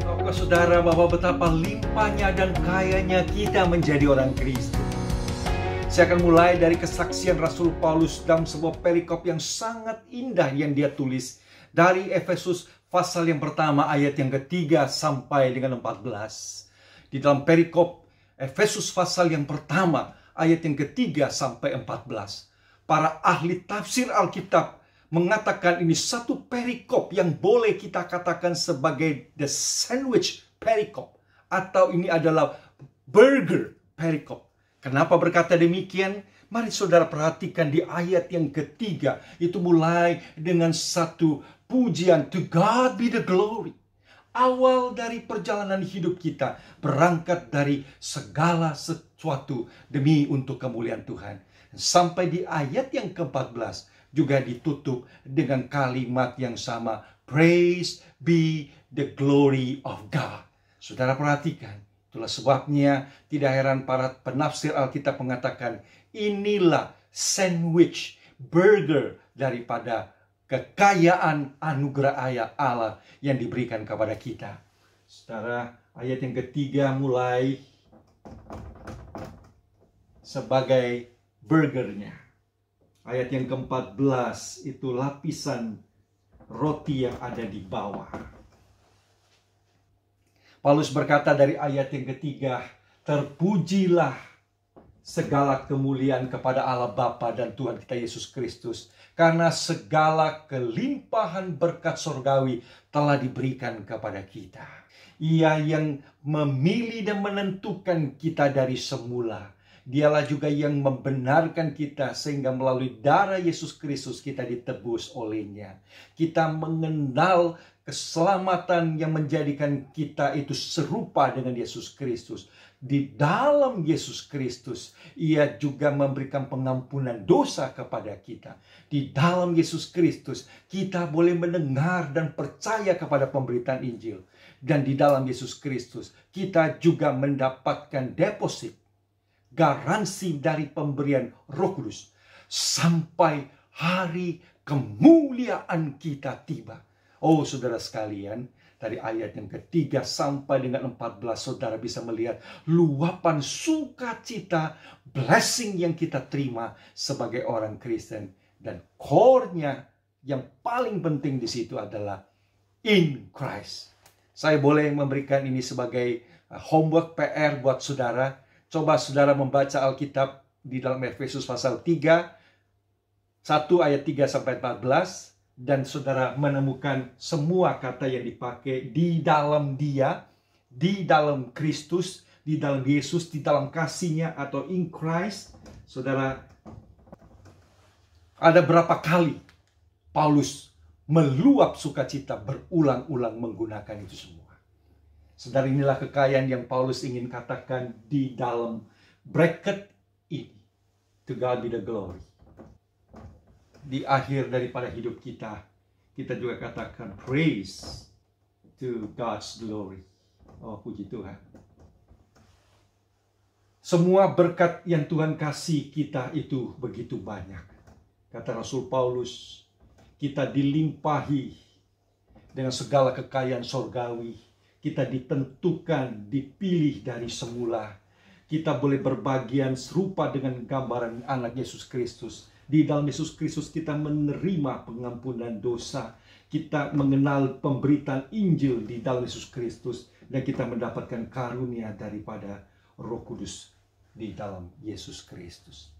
Tahukah saudara bahwa betapa limpahnya dan kayanya kita menjadi orang Kristen? Saya akan mulai dari kesaksian Rasul Paulus dalam sebuah perikop yang sangat indah yang dia tulis dari Efesus pasal yang pertama ayat yang ketiga sampai dengan 14. Di dalam perikop Efesus pasal yang pertama ayat yang ketiga sampai 14. Para ahli tafsir Alkitab mengatakan ini satu perikop yang boleh kita katakan sebagai the sandwich perikop, atau ini adalah burger perikop. Kenapa berkata demikian? Mari saudara perhatikan di ayat yang ketiga. Itu mulai dengan satu pujian, to God be the glory. Awal dari perjalanan hidup kita berangkat dari segala sesuatu demi untuk kemuliaan Tuhan. Sampai di ayat yang ke-14 juga ditutup dengan kalimat yang sama. Praise be the glory of God. Saudara perhatikan. Itulah sebabnya tidak heran para penafsir Alkitab mengatakan inilah sandwich, burger daripada kekayaan anugerah ayat Allah yang diberikan kepada kita. Saudara, ayat yang ketiga mulai sebagai burgernya. Ayat yang ke-14 itu lapisan roti yang ada di bawah. Paulus berkata dari ayat yang ketiga, terpujilah segala kemuliaan kepada Allah Bapa dan Tuhan kita Yesus Kristus, karena segala kelimpahan berkat surgawi telah diberikan kepada kita. Ia yang memilih dan menentukan kita dari semula. Dialah juga yang membenarkan kita sehingga melalui darah Yesus Kristus kita ditebus olehnya. Kita mengenal keselamatan yang menjadikan kita itu serupa dengan Yesus Kristus. Di dalam Yesus Kristus, Ia juga memberikan pengampunan dosa kepada kita. Di dalam Yesus Kristus, kita boleh mendengar dan percaya kepada pemberitaan Injil. Dan di dalam Yesus Kristus, kita juga mendapatkan deposit, garansi dari pemberian Roh Kudus sampai hari kemuliaan kita tiba. Oh saudara sekalian, dari ayat yang ketiga sampai dengan 14 saudara bisa melihat luapan sukacita, blessing yang kita terima sebagai orang Kristen. Dan core-nya yang paling penting di situ adalah in Christ. Saya boleh memberikan ini sebagai homework PR buat saudara. Coba saudara membaca Alkitab di dalam Efesus pasal 3, 1 ayat 3 sampai 14. Dan saudara menemukan semua kata yang dipakai di dalam Dia, di dalam Kristus, di dalam Yesus, di dalam kasih-Nya atau in Christ. Saudara, ada berapa kali Paulus meluap sukacita berulang-ulang menggunakan itu semua. Saudara, inilah kekayaan yang Paulus ingin katakan di dalam bracket ini. To God be the glory. Di akhir daripada hidup kita, kita juga katakan praise to God's glory. Oh, puji Tuhan. Semua berkat yang Tuhan kasih kita itu begitu banyak. Kata Rasul Paulus, kita dilimpahi dengan segala kekayaan surgawi. Kita ditentukan, dipilih dari semula. Kita boleh berbagian serupa dengan gambaran anak Yesus Kristus. Di dalam Yesus Kristus kita menerima pengampunan dosa. Kita mengenal pemberitaan Injil di dalam Yesus Kristus. Dan kita mendapatkan karunia daripada Roh Kudus di dalam Yesus Kristus.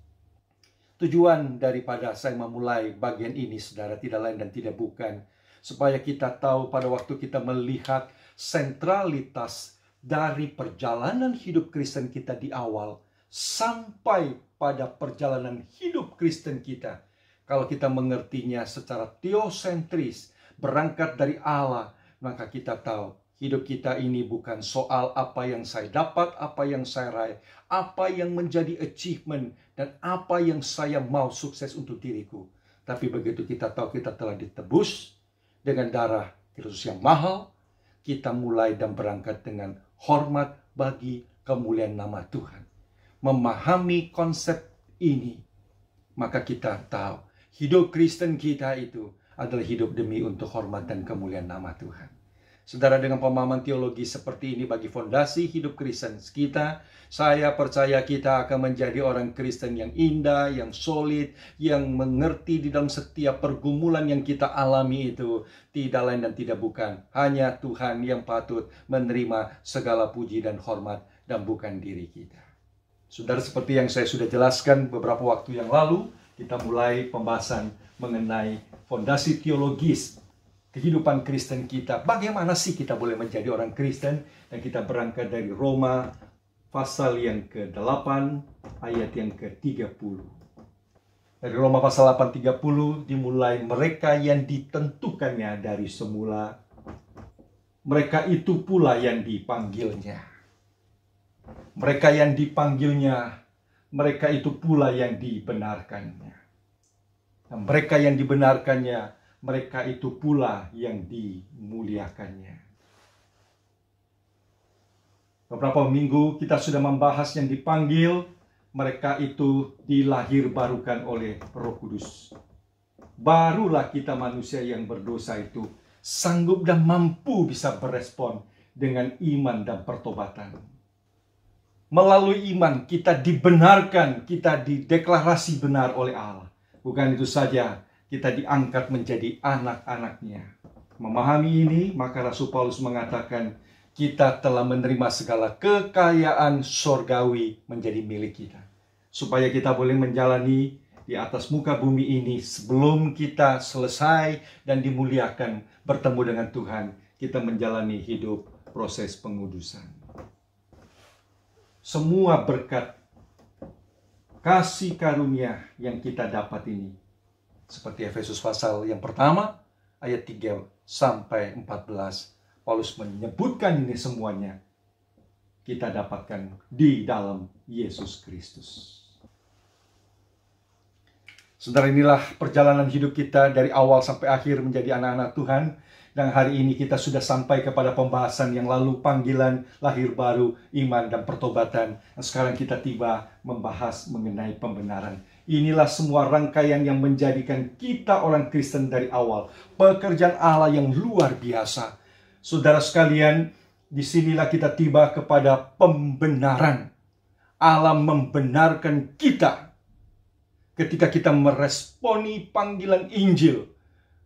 Tujuan daripada saya memulai bagian ini, saudara, tidak lain dan tidak bukan supaya kita tahu pada waktu kita melihat sentralitas dari perjalanan hidup Kristen kita di awal sampai pada perjalanan hidup Kristen kita. Kalau kita mengertinya secara teosentris, berangkat dari Allah, maka kita tahu hidup kita ini bukan soal apa yang saya dapat, apa yang saya raih, apa yang menjadi achievement, dan apa yang saya mau sukses untuk diriku. Tapi begitu kita tahu kita telah ditebus dengan darah Kristus yang mahal, kita mulai dan berangkat dengan hormat bagi kemuliaan nama Tuhan. Memahami konsep ini, maka kita tahu hidup Kristen kita itu adalah hidup demi untuk hormat dan kemuliaan nama Tuhan. Saudara, dengan pemahaman teologi seperti ini bagi fondasi hidup Kristen kita, saya percaya kita akan menjadi orang Kristen yang indah, yang solid, yang mengerti di dalam setiap pergumulan yang kita alami itu tidak lain dan tidak bukan hanya Tuhan yang patut menerima segala puji dan hormat dan bukan diri kita. Saudara, seperti yang saya sudah jelaskan beberapa waktu yang lalu, kita mulai pembahasan mengenai fondasi teologis kehidupan Kristen kita. Bagaimana sih kita boleh menjadi orang Kristen? Dan kita berangkat dari Roma pasal yang ke-8 ayat yang ke-30. Dari Roma pasal 8:30 dimulai, mereka yang ditentukannya dari semula, mereka itu pula yang dipanggilnya. Mereka yang dipanggilnya, mereka itu pula yang dibenarkannya. Dan mereka yang dibenarkannya, mereka itu pula yang dimuliakannya. Beberapa minggu kita sudah membahas yang dipanggil, mereka itu dilahirbarukan oleh Roh Kudus. Barulah kita manusia yang berdosa itu sanggup dan mampu bisa berespon dengan iman dan pertobatan. Melalui iman kita dibenarkan, kita dideklarasi benar oleh Allah. Bukan itu saja, kita diangkat menjadi anak-anaknya. Memahami ini, maka Rasul Paulus mengatakan, kita telah menerima segala kekayaan sorgawi menjadi milik kita. Supaya kita boleh menjalani di atas muka bumi ini sebelum kita selesai dan dimuliakan bertemu dengan Tuhan. Kita menjalani hidup proses pengudusan. Semua berkat kasih karunia yang kita dapat ini, seperti Efesus pasal yang pertama, ayat 3 sampai 14, Paulus menyebutkan ini semuanya kita dapatkan di dalam Yesus Kristus. Saudara, inilah perjalanan hidup kita dari awal sampai akhir menjadi anak-anak Tuhan. Dan hari ini kita sudah sampai kepada pembahasan yang lalu, panggilan, lahir baru, iman, dan pertobatan. Dan sekarang kita tiba membahas mengenai pembenaran. Inilah semua rangkaian yang menjadikan kita orang Kristen dari awal. Pekerjaan Allah yang luar biasa. Saudara sekalian, disinilah kita tiba kepada pembenaran. Allah membenarkan kita ketika kita meresponi panggilan Injil.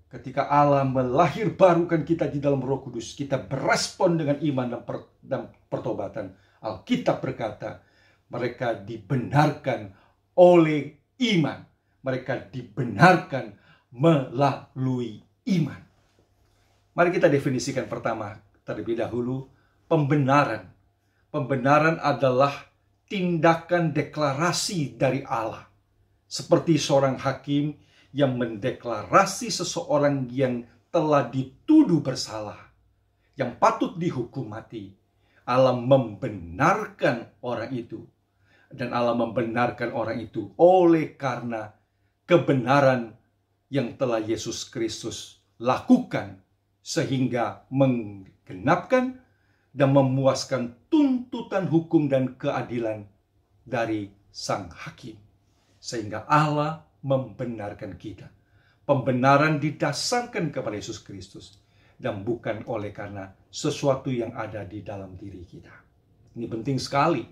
Ketika Allah melahirbarukan kita di dalam Roh Kudus, kita berespon dengan iman dan pertobatan. Alkitab berkata, mereka dibenarkan oleh iman. Mereka dibenarkan melalui iman. Mari kita definisikan pertama, terlebih dahulu, pembenaran. Pembenaran adalah tindakan deklarasi dari Allah. Seperti seorang hakim yang mendeklarasi seseorang yang telah dituduh bersalah, yang patut dihukum mati. Allah membenarkan orang itu. Dan Allah membenarkan orang itu oleh karena kebenaran yang telah Yesus Kristus lakukan, sehingga menggenapkan dan memuaskan tuntutan hukum dan keadilan dari sang hakim. Sehingga Allah membenarkan kita. Pembenaran didasarkan kepada Yesus Kristus dan bukan oleh karena sesuatu yang ada di dalam diri kita. Ini penting sekali.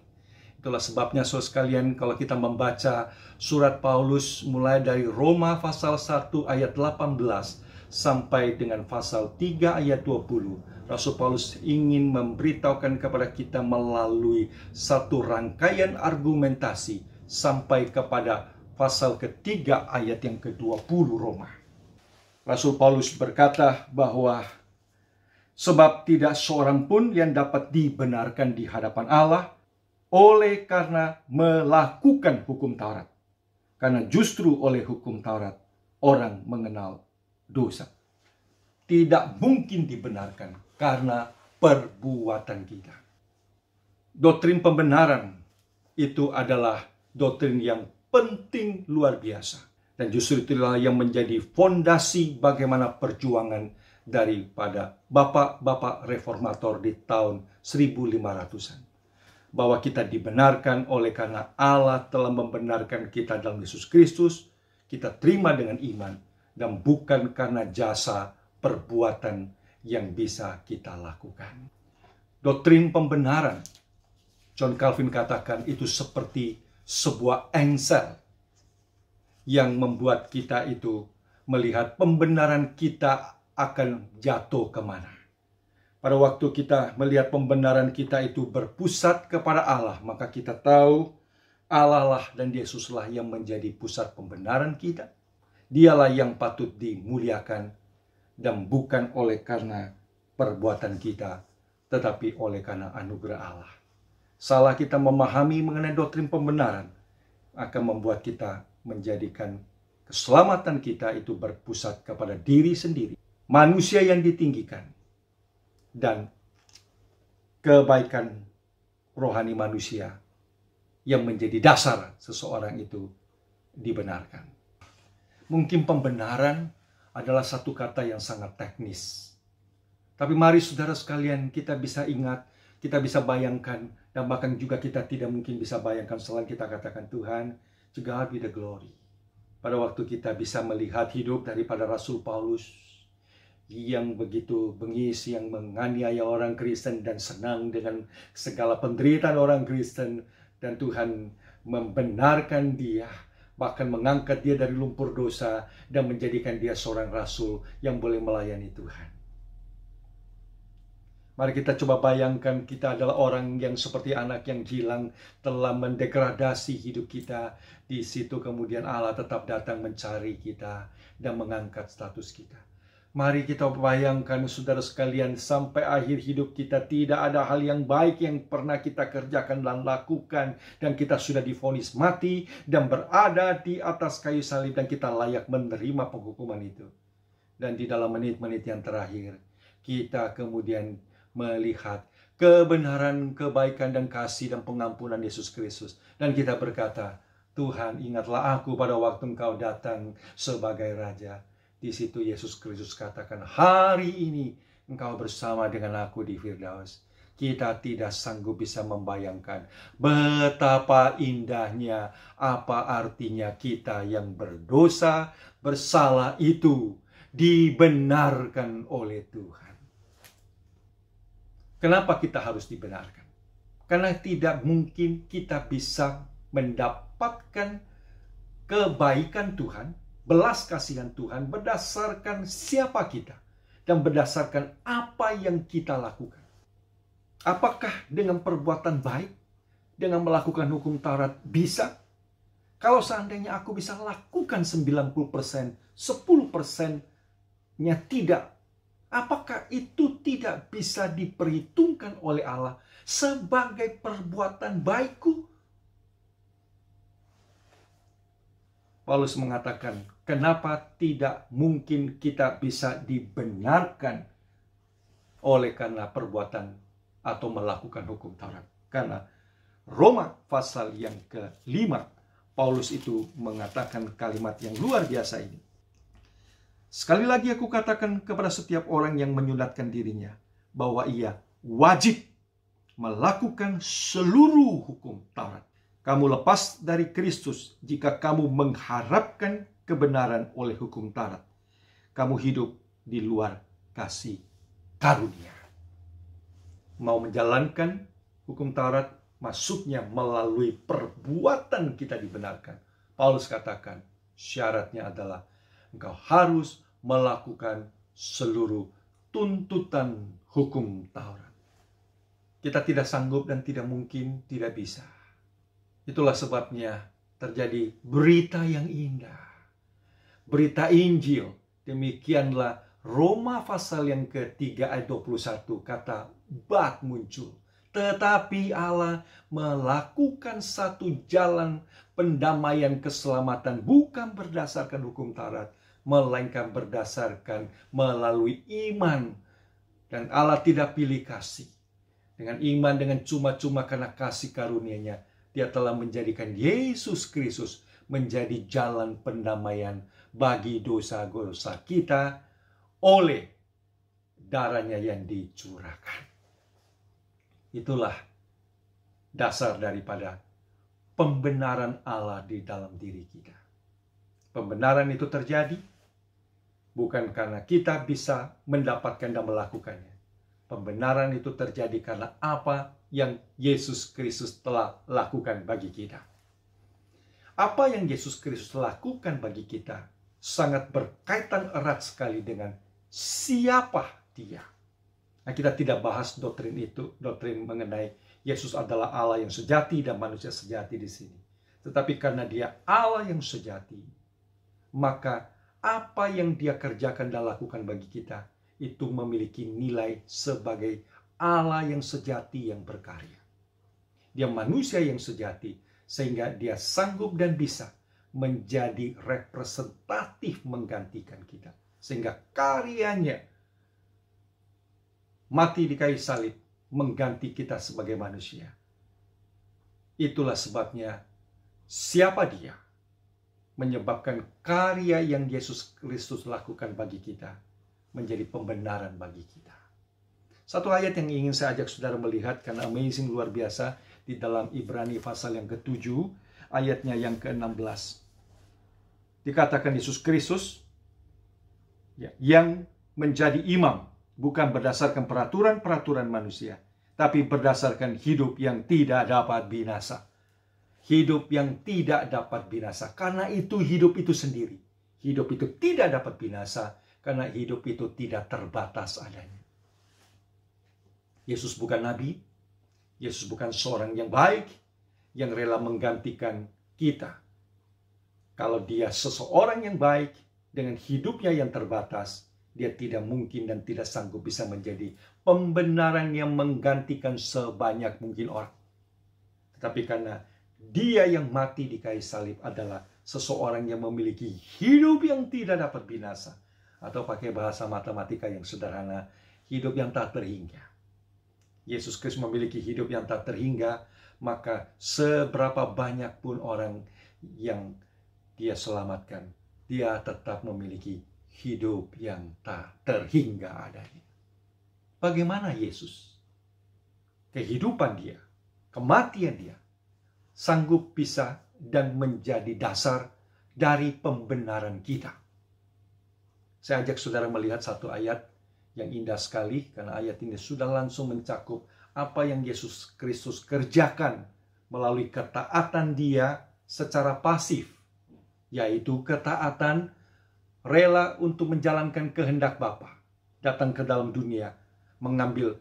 Itulah sebabnya saudara sekalian, kalau kita membaca surat Paulus mulai dari Roma pasal 1 ayat 18 sampai dengan pasal 3 ayat 20, Rasul Paulus ingin memberitahukan kepada kita melalui satu rangkaian argumentasi sampai kepada pasal ketiga ayat yang ke-20 Roma. Rasul Paulus berkata bahwa sebab tidak seorang pun yang dapat dibenarkan di hadapan Allah oleh karena melakukan hukum Taurat. Karena justru oleh hukum Taurat orang mengenal dosa. Tidak mungkin dibenarkan karena perbuatan kita. Doktrin pembenaran itu adalah doktrin yang penting luar biasa. Dan justru itulah yang menjadi fondasi bagaimana perjuangan daripada bapak-bapak reformator di tahun 1500-an. Bahwa kita dibenarkan oleh karena Allah telah membenarkan kita dalam Yesus Kristus. kita terima dengan iman dan bukan karena jasa perbuatan yang bisa kita lakukan. Doktrin pembenaran, John Calvin katakan, itu seperti sebuah engsel yang membuat kita itu melihat pembenaran kita akan jatuh kemana. Pada waktu kita melihat pembenaran kita itu berpusat kepada Allah, maka kita tahu Allah lah dan Yesuslah yang menjadi pusat pembenaran kita. Dialah yang patut dimuliakan dan bukan oleh karena perbuatan kita, tetapi oleh karena anugerah Allah. Salah kita memahami mengenai doktrin pembenaran akan membuat kita menjadikan keselamatan kita itu berpusat kepada diri sendiri, manusia yang ditinggikan, dan kebaikan rohani manusia yang menjadi dasar seseorang itu dibenarkan. Mungkin pembenaran adalah satu kata yang sangat teknis. Tapi mari saudara sekalian, kita bisa ingat, kita bisa bayangkan, dan bahkan juga kita tidak mungkin bisa bayangkan selain kita katakan, Tuhan, to God be the glory. Pada waktu kita bisa melihat hidup daripada Rasul Paulus yang begitu bengis, yang menganiaya orang Kristen dan senang dengan segala penderitaan orang Kristen, dan Tuhan membenarkan dia, bahkan mengangkat dia dari lumpur dosa dan menjadikan dia seorang rasul yang boleh melayani Tuhan. Mari kita coba bayangkan, kita adalah orang yang seperti anak yang hilang, telah mendegradasi hidup kita. Di situ kemudian Allah tetap datang mencari kita dan mengangkat status kita. Mari kita bayangkan saudara sekalian, sampai akhir hidup kita tidak ada hal yang baik yang pernah kita kerjakan dan lakukan, dan kita sudah divonis mati dan berada di atas kayu salib, dan kita layak menerima penghukuman itu. Dan di dalam menit-menit yang terakhir, kita kemudian melihat kebenaran, kebaikan, dan kasih dan pengampunan Yesus Kristus. Dan kita berkata, Tuhan, ingatlah aku pada waktu Engkau datang sebagai Raja. Di situ Yesus Kristus katakan, hari ini engkau bersama dengan aku di Firdaus. Kita tidak sanggup bisa membayangkan betapa indahnya, apa artinya kita yang berdosa, bersalah itu dibenarkan oleh Tuhan. Kenapa kita harus dibenarkan? Karena tidak mungkin kita bisa mendapatkan kebaikan Tuhan, belas kasihan Tuhan berdasarkan siapa kita dan berdasarkan apa yang kita lakukan. Apakah dengan perbuatan baik, dengan melakukan hukum Taurat bisa? Kalau seandainya aku bisa lakukan 90%, 10%-nya tidak, apakah itu tidak bisa diperhitungkan oleh Allah sebagai perbuatan baikku? Paulus mengatakan, kenapa tidak mungkin kita bisa dibenarkan oleh karena perbuatan atau melakukan hukum Taurat? Karena Roma pasal yang ke-5, Paulus itu mengatakan kalimat yang luar biasa ini. Sekali lagi aku katakan kepada setiap orang yang menyunatkan dirinya, bahwa ia wajib melakukan seluruh hukum Taurat. Kamu lepas dari Kristus jika kamu mengharapkan kebenaran oleh hukum Taurat. Kamu hidup di luar kasih karunia. Mau menjalankan hukum Taurat, maksudnya melalui perbuatan kita dibenarkan. Paulus katakan, syaratnya adalah engkau harus melakukan seluruh tuntutan hukum Taurat. Kita tidak sanggup dan tidak mungkin, tidak bisa. Itulah sebabnya terjadi berita yang indah. Berita Injil. Demikianlah Roma pasal yang ke-3 ayat 21, kata bat muncul. Tetapi Allah melakukan satu jalan pendamaian keselamatan bukan berdasarkan hukum Taurat, melainkan berdasarkan melalui iman. Dan Allah tidak pilih kasih. Dengan iman, dengan cuma-cuma karena kasih karunia-Nya, Dia telah menjadikan Yesus Kristus menjadi jalan pendamaian bagi dosa-dosa kita oleh darah-Nya yang dicurahkan. Itulah dasar daripada pembenaran Allah di dalam diri kita. Pembenaran itu terjadi bukan karena kita bisa mendapatkan dan melakukannya. Pembenaran itu terjadi karena apa yang Yesus Kristus telah lakukan bagi kita. Apa yang Yesus Kristus lakukan bagi kita sangat berkaitan erat sekali dengan siapa Dia. Nah, kita tidak bahas doktrin itu, doktrin mengenai Yesus adalah Allah yang sejati dan manusia sejati di sini. Tetapi karena Dia Allah yang sejati, maka apa yang Dia kerjakan dan lakukan bagi kita itu memiliki nilai sebagai Allah yang sejati yang berkarya. Dia manusia yang sejati sehingga Dia sanggup dan bisa menjadi representatif menggantikan kita. Sehingga karyanya mati di kayu salib mengganti kita sebagai manusia. Itulah sebabnya siapa Dia menyebabkan karya yang Yesus Kristus lakukan bagi kita menjadi pembenaran bagi kita. Satu ayat yang ingin saya ajak saudara melihat karena amazing, luar biasa, di dalam Ibrani pasal yang ke-7 ayatnya yang ke-16. Dikatakan Yesus Kristus yang menjadi imam bukan berdasarkan peraturan-peraturan manusia, tapi berdasarkan hidup yang tidak dapat binasa. Hidup yang tidak dapat binasa. Karena itu hidup itu sendiri. Hidup itu tidak dapat binasa karena hidup itu tidak terbatas adanya. Yesus bukan nabi. Yesus bukan seorang yang baik yang rela menggantikan kita. Kalau Dia seseorang yang baik dengan hidupnya yang terbatas, Dia tidak mungkin dan tidak sanggup bisa menjadi pembenaran yang menggantikan sebanyak mungkin orang. Tetapi karena Dia yang mati di kayu salib adalah seseorang yang memiliki hidup yang tidak dapat binasa. Atau pakai bahasa matematika yang sederhana, hidup yang tak terhingga. Yesus Kristus memiliki hidup yang tak terhingga, maka seberapa banyak pun orang yang Dia selamatkan, Dia tetap memiliki hidup yang tak terhingga adanya. Bagaimana Yesus? Kehidupan Dia, kematian Dia, sanggup bisa dan menjadi dasar dari pembenaran kita. Saya ajak saudara melihat satu ayat yang indah sekali, karena ayat ini sudah langsung mencakup apa yang Yesus Kristus kerjakan melalui ketaatan Dia secara pasif, yaitu ketaatan rela untuk menjalankan kehendak Bapa, datang ke dalam dunia, mengambil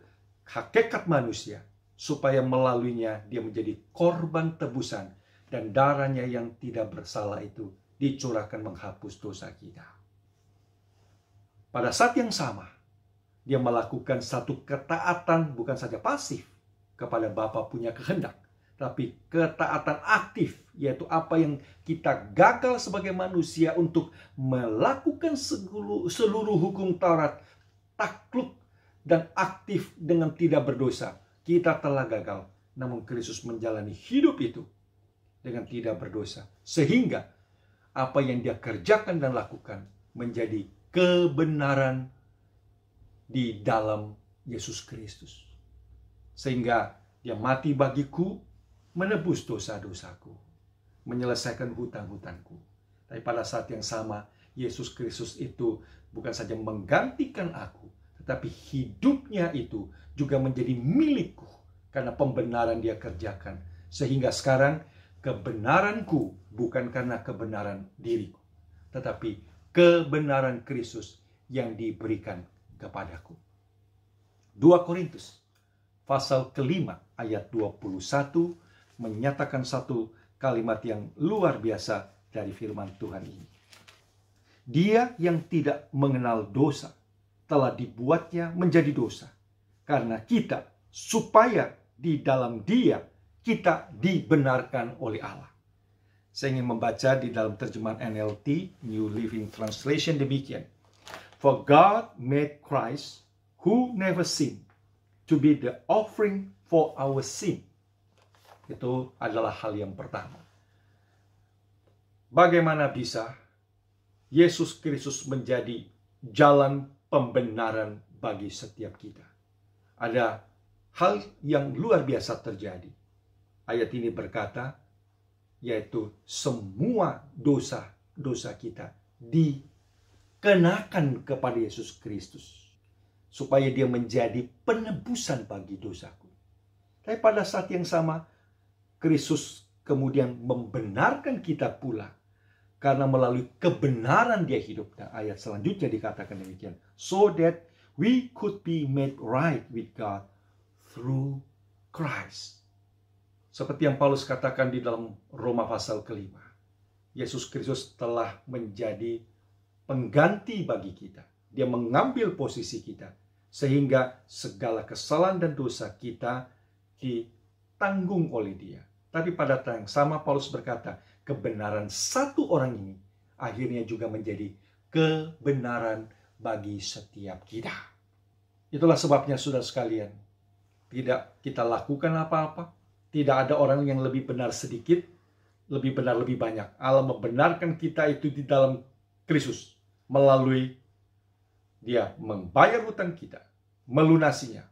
hakikat manusia, supaya melaluinya Dia menjadi korban tebusan, dan darahnya yang tidak bersalah itu dicurahkan menghapus dosa kita. Pada saat yang sama, Dia melakukan satu ketaatan bukan saja pasif kepada Bapa punya kehendak, tapi ketaatan aktif, yaitu apa yang kita gagal sebagai manusia untuk melakukan seluruh hukum Taurat, takluk dan aktif dengan tidak berdosa. Kita telah gagal, namun Kristus menjalani hidup itu dengan tidak berdosa. Sehingga apa yang Dia kerjakan dan lakukan menjadi kebenaran di dalam Yesus Kristus. Sehingga Dia mati bagiku, menebus dosa-dosaku, menyelesaikan hutang-hutangku. Tapi pada saat yang sama, Yesus Kristus itu bukan saja menggantikan aku, tetapi hidupnya itu juga menjadi milikku karena pembenaran Dia kerjakan. Sehingga sekarang kebenaranku bukan karena kebenaran diriku, tetapi kebenaran Kristus yang diberikan kepadaku. 2 Korintus pasal ke-5 ayat 21 menyatakan satu kalimat yang luar biasa dari firman Tuhan ini. Dia yang tidak mengenal dosa telah dibuatnya menjadi dosa karena kita, supaya di dalam Dia kita dibenarkan oleh Allah. Saya ingin membaca di dalam terjemahan NLT, New Living Translation, demikian. For God made Christ, who never sinned, to be the offering for our sin. Itu adalah hal yang pertama. Bagaimana bisa Yesus Kristus menjadi jalan pembenaran bagi setiap kita? Ada hal yang luar biasa terjadi. Ayat ini berkata, yaitu semua dosa dosa kita dikenakan kepada Yesus Kristus, supaya dia menjadi penebusan bagi dosaku. Tapi pada saat yang sama, Kristus kemudian membenarkan kita pula, karena melalui kebenaran dia hidup. Dan ayat selanjutnya dikatakan demikian, so that we could be made right with God through Christ. Seperti yang Paulus katakan di dalam Roma pasal ke-5. Yesus Kristus telah menjadi pengganti bagi kita. Dia mengambil posisi kita, sehingga segala kesalahan dan dosa kita ditanggung oleh dia. Tapi pada saat yang sama Paulus berkata, kebenaran satu orang ini akhirnya juga menjadi kebenaran bagi setiap kita. Itulah sebabnya saudara sekalian, tidak kita lakukan apa-apa. Tidak ada orang yang lebih benar sedikit, lebih benar lebih banyak. Allah membenarkan kita itu di dalam Kristus, melalui dia membayar hutang kita, melunasinya.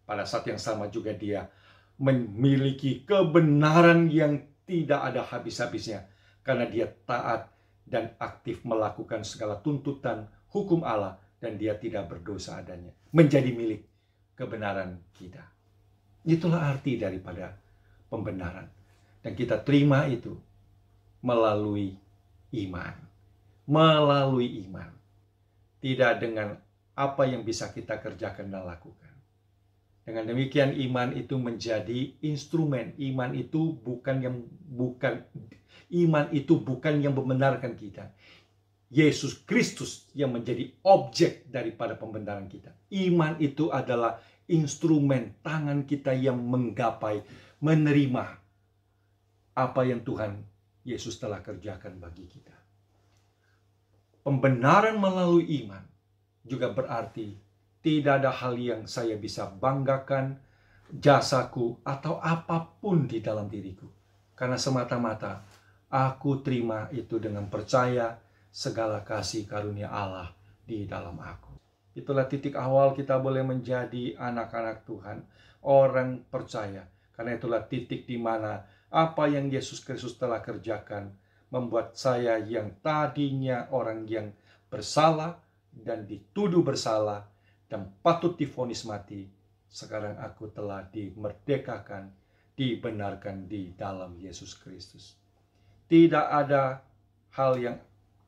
Pada saat yang sama juga dia memiliki kebenaran yang tidak ada habis-habisnya, karena dia taat dan aktif melakukan segala tuntutan hukum Allah, dan dia tidak berdosa adanya, menjadi milik kebenaran kita. Itulah arti daripada pembenaran, dan kita terima itu melalui iman. Melalui iman, tidak dengan apa yang bisa kita kerjakan dan lakukan. Dengan demikian iman itu menjadi instrumen. Iman itu bukan yang membenarkan kita. Yesus Kristus yang menjadi objek daripada pembenaran kita. Iman itu adalah instrumen tangan kita yang menggapai, menerima apa yang Tuhan Yesus telah kerjakan bagi kita. Pembenaran melalui iman juga berarti tidak ada hal yang saya bisa banggakan, jasaku, atau apapun di dalam diriku. Karena semata-mata aku terima itu dengan percaya segala kasih karunia Allah di dalam aku. Itulah titik awal kita boleh menjadi anak-anak Tuhan, orang percaya. Karena itulah titik di mana apa yang Yesus Kristus telah kerjakan membuat saya yang tadinya orang yang bersalah dan dituduh bersalah dan patut divonis mati, sekarang aku telah dimerdekakan, dibenarkan di dalam Yesus Kristus. Tidak ada hal yang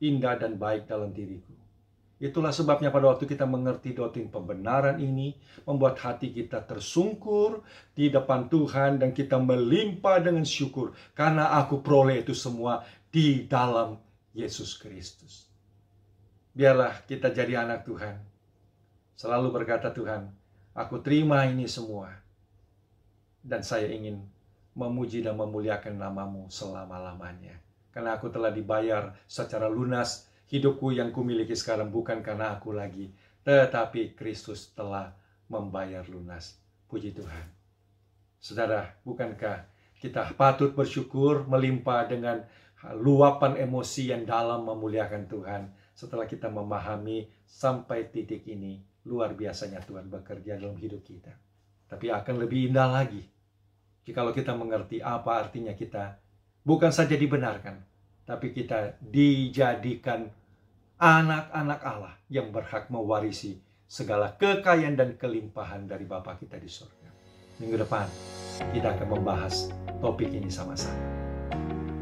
indah dan baik dalam diriku. Itulah sebabnya pada waktu kita mengerti doktrin pembenaran ini, membuat hati kita tersungkur di depan Tuhan, dan kita melimpah dengan syukur karena aku peroleh itu semua di dalam Yesus Kristus. Biarlah kita jadi anak Tuhan, selalu berkata, Tuhan, aku terima ini semua, dan saya ingin memuji dan memuliakan nama-Mu selama-lamanya. Karena aku telah dibayar secara lunas. Hidupku yang kumiliki sekarang bukan karena aku lagi, tetapi Kristus telah membayar lunas. Puji Tuhan. Saudara, bukankah kita patut bersyukur melimpah dengan luapan emosi yang dalam memuliakan Tuhan setelah kita memahami sampai titik ini luar biasanya Tuhan bekerja dalam hidup kita. Tapi akan lebih indah lagi jikalau kita mengerti apa artinya kita bukan saja dibenarkan, tapi kita dijadikan anak-anak Allah yang berhak mewarisi segala kekayaan dan kelimpahan dari Bapa kita di surga. Minggu depan kita akan membahas topik ini sama-sama.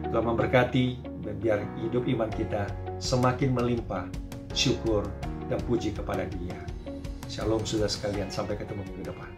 Tuhan memberkati, dan biar hidup iman kita semakin melimpah syukur dan puji kepada Dia. Shalom saudara sekalian, sampai ketemu minggu depan.